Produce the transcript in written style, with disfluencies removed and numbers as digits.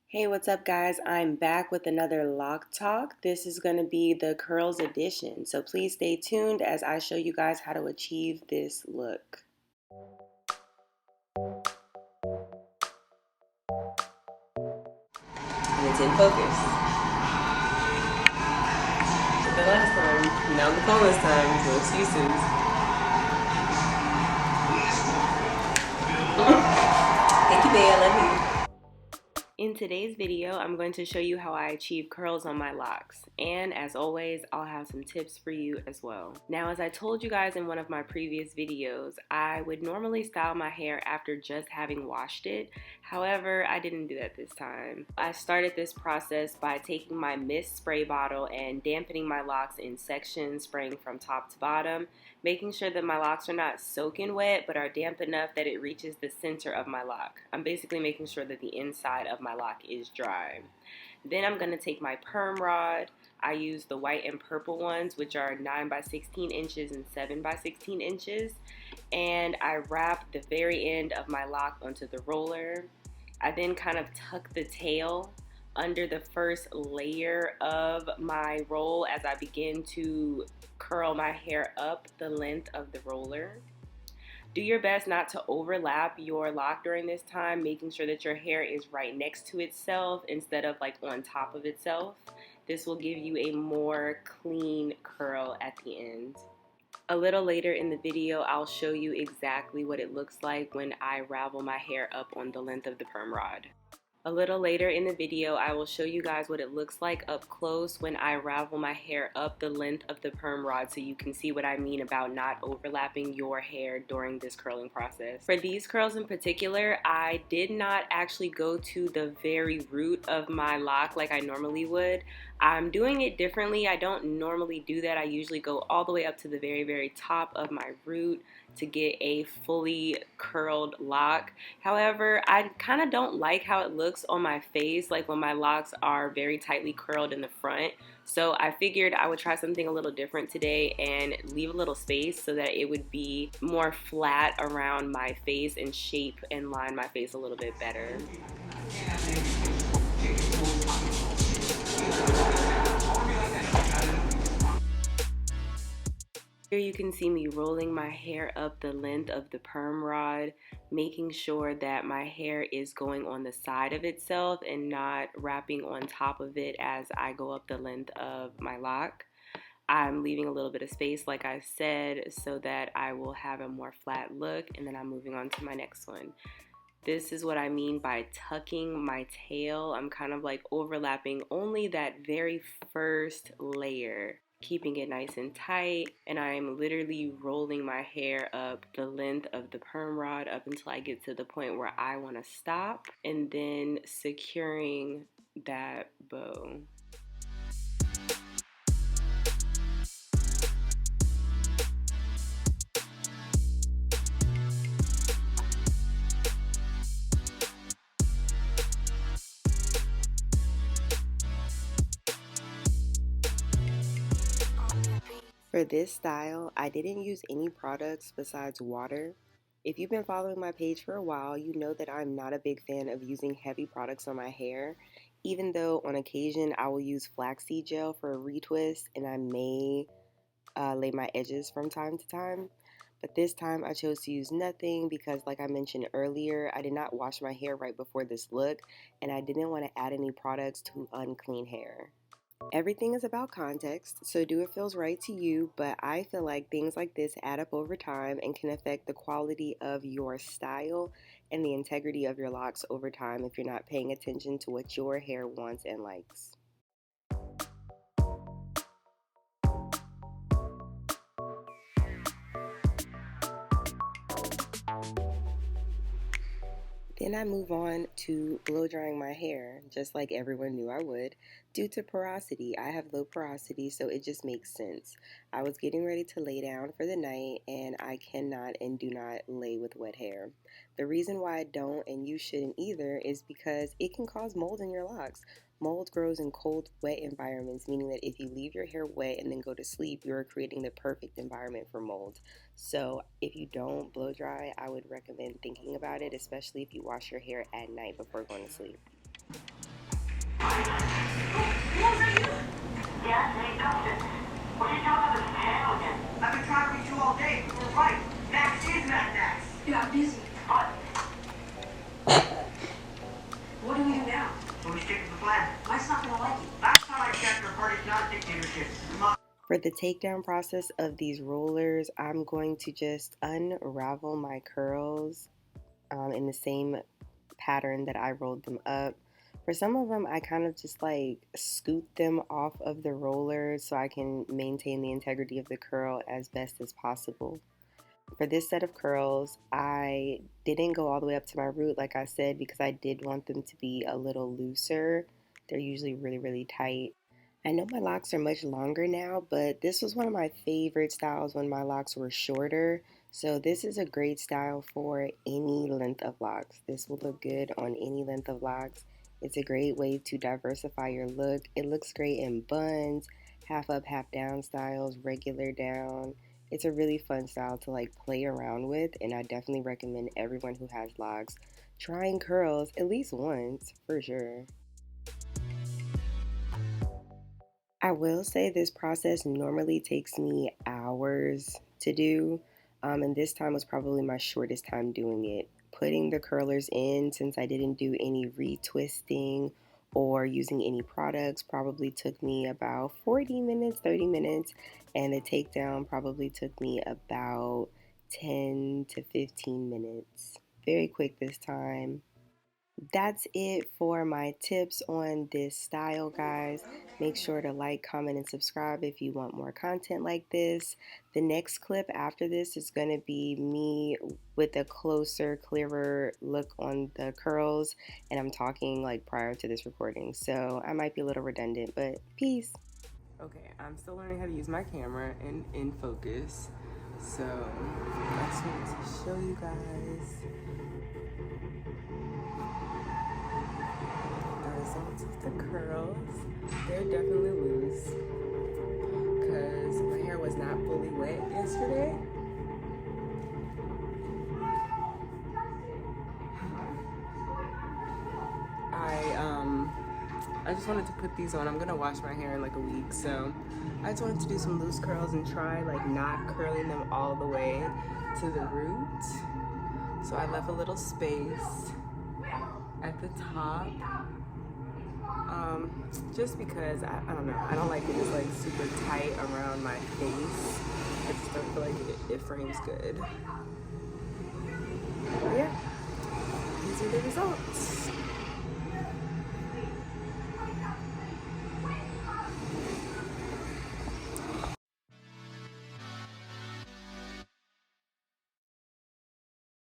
Hey, what's up, guys? I'm back with another lock talk. This is going to be the curls edition, so please stay tuned as I show you guys how to achieve this look. And it's in focus. But the last time, not the phone this time, so excuses. Thank you, babe. I love you. In today's video, I'm going to show you how I achieve curls on my locks, and as always, I'll have some tips for you as well. Now, as I told you guys in one of my previous videos, I would normally style my hair after just having washed it. However, I didn't do that this time. I started this process by taking my mist spray bottle and dampening my locks in sections, spraying from top to bottom, making sure that my locks are not soaking wet but are damp enough that it reaches the center of my lock. I'm basically making sure that the inside of my lock is dry. Then I'm going to take my perm rod. I use the white and purple ones, which are 9 by 16 inches and 7 by 16 inches, and I wrap the very end of my lock onto the roller. I then kind of tuck the tail under the first layer of my roll as I begin to curl my hair up the length of the roller. Do your best not to overlap your lock during this time, making sure that your hair is right next to itself instead of like on top of itself. This will give you a more clean curl at the end. A little later in the video, I'll show you exactly what it looks like when I ravel my hair up on the length of the perm rod. A little later in the video, I will show you guys what it looks like up close when I ravel my hair up the length of the perm rod, so you can see what I mean about not overlapping your hair during this curling process. For these curls in particular, I did not actually go to the very root of my lock like I normally would. I'm doing it differently. I don't normally do that. I usually go all the way up to the very top of my root to get a fully curled lock. However, I kind of don't like how it looks on my face, like when my locks are very tightly curled in the front. So I figured I would try something a little different today and leave a little space so that it would be more flat around my face and shape and line my face a little bit better. Here you can see me rolling my hair up the length of the perm rod, making sure that my hair is going on the side of itself and not wrapping on top of it as I go up the length of my lock. I'm leaving a little bit of space, like I said, so that I will have a more flat look, and then I'm moving on to my next one. This is what I mean by tucking my tail. I'm kind of like overlapping only that very first layer, keeping it nice and tight, and I'm literally rolling my hair up the length of the perm rod up until I get to the point where I want to stop, and then securing that bow. For this style, I didn't use any products besides water. If you've been following my page for a while, you know that I'm not a big fan of using heavy products on my hair, even though on occasion I will use flaxseed gel for a retwist and I may lay my edges from time to time. But this time I chose to use nothing because, like I mentioned earlier, I did not wash my hair right before this look and I didn't want to add any products to unclean hair. Everything is about context, so do what feels right to you, but I feel like things like this add up over time and can affect the quality of your style and the integrity of your locks over time if you're not paying attention to what your hair wants and likes. Then I move on to blow drying my hair, just like everyone knew I would. Due to porosity, I have low porosity, so it just makes sense. I was getting ready to lay down for the night, and I cannot and do not lay with wet hair. The reason why I don't, and you shouldn't either, is because it can cause mold in your locks. Mold grows in cold, wet environments, meaning that if you leave your hair wet and then go to sleep, you're creating the perfect environment for mold. So if you don't blow dry, I would recommend thinking about it, especially if you wash your hair at night before going to sleep. I've been trying to reach you all day. You were right. Max is Mad Max. Yeah, I'm busy. But what do we do now? So we stick to the plan. Mike's not gonna like it. Last time I checked, our party's not a dictatorship. For the takedown process of these rollers, I'm going to just unravel my curls in the same pattern that I rolled them up. For some of them, I kind of just like scoot them off of the roller so I can maintain the integrity of the curl as best as possible. For this set of curls, I didn't go all the way up to my root like I said because I did want them to be a little looser. They're usually really, really tight. I know my locks are much longer now, but this was one of my favorite styles when my locks were shorter. So this is a great style for any length of locks. This will look good on any length of locks. It's a great way to diversify your look. It looks great in buns, half up, half down styles, regular down. It's a really fun style to like play around with, and I definitely recommend everyone who has locks trying curls at least once for sure. I will say this process normally takes me hours to do, and this time was probably my shortest time doing it. Putting the curlers in, since I didn't do any retwisting or using any products, probably took me about 40 minutes, 30 minutes, and the takedown probably took me about 10 to 15 minutes. Very quick this time. That's it for my tips on this style, guys. Make sure to like, comment, and subscribe if you want more content like this. The next clip after this is going to be me with a closer, clearer look on the curls, and I'm talking like prior to this recording, so I might be a little redundant, but peace. Okay, I'm still learning how to use my camera and in focus, so I just wanted to show you guys results of the curls. They're definitely loose because my hair was not fully wet yesterday. I just wanted to put these on. I'm gonna wash my hair in like a week, so I just wanted to do some loose curls and try like not curling them all the way to the root. So I left a little space at the top. Just because I don't know, I don't like it it's like super tight around my face. I just don't feel like it frames good. But yeah, these are the results.